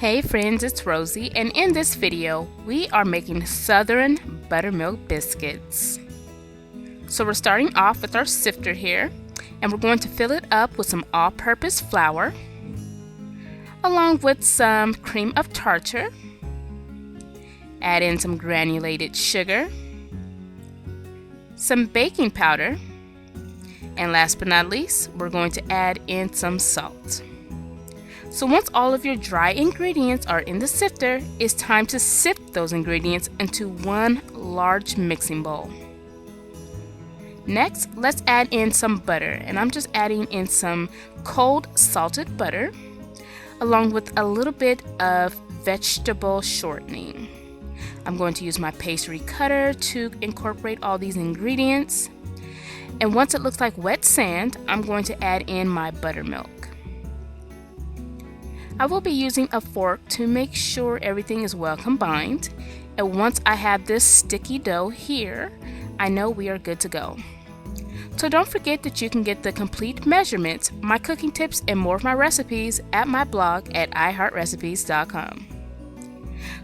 Hey friends, it's Rosie, and in this video we are making Southern Buttermilk Biscuits. So we're starting off with our sifter here, and we're going to fill it up with some all-purpose flour, along with some cream of tartar. Add in some granulated sugar, some baking powder, and last but not least, we're going to add in some salt. So once all of your dry ingredients are in the sifter, it's time to sift those ingredients into one large mixing bowl. Next, let's add in some butter, and I'm just adding in some cold salted butter along with a little bit of vegetable shortening. I'm going to use my pastry cutter to incorporate all these ingredients, and once it looks like wet sand, I'm going to add in my buttermilk. I will be using a fork to make sure everything is well combined, and once I have this sticky dough here, I know we are good to go. So don't forget that you can get the complete measurements, my cooking tips, and more of my recipes at my blog at iHeartRecipes.com.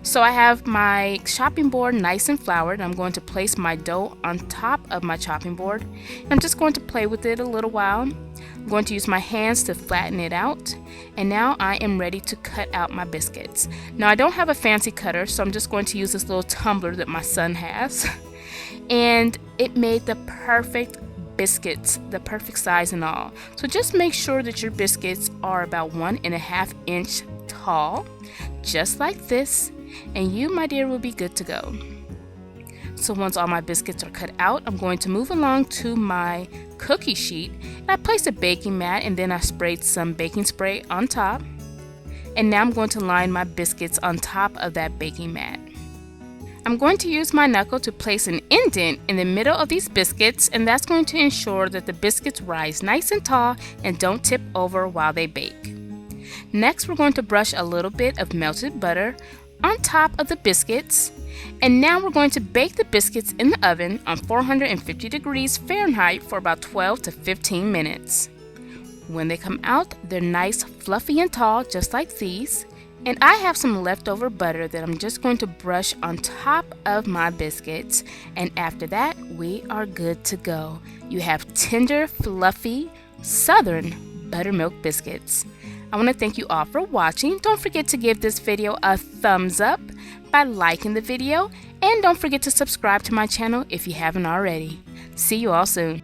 So I have my chopping board nice and floured, and I'm going to place my dough on top of my chopping board. I'm just going to play with it a little while. I'm going to use my hands to flatten it out, and now I am ready to cut out my biscuits. Now I don't have a fancy cutter, so I'm just going to use this little tumbler that my son has, and it made the perfect biscuits, the perfect size and all. So just make sure that your biscuits are about 1.5 inch tall, just like this, and you, my dear, will be good to go. So once all my biscuits are cut out, I'm going to move along to my cookie sheet, and I placed a baking mat, and then I sprayed some baking spray on top, and now I'm going to line my biscuits on top of that baking mat. I'm going to use my knuckle to place an indent in the middle of these biscuits, and that's going to ensure that the biscuits rise nice and tall and don't tip over while they bake. Next, we're going to brush a little bit of melted butter on top of the biscuits, and now we're going to bake the biscuits in the oven on 450 degrees Fahrenheit for about 12 to 15 minutes. When they come out, they're nice, fluffy, and tall, just like these. And I have some leftover butter that I'm just going to brush on top of my biscuits, and after that, we are good to go. You have tender, fluffy, Southern Buttermilk Biscuits. I want to thank you all for watching. Don't forget to give this video a thumbs up by liking the video, and don't forget to subscribe to my channel if you haven't already. See you all soon.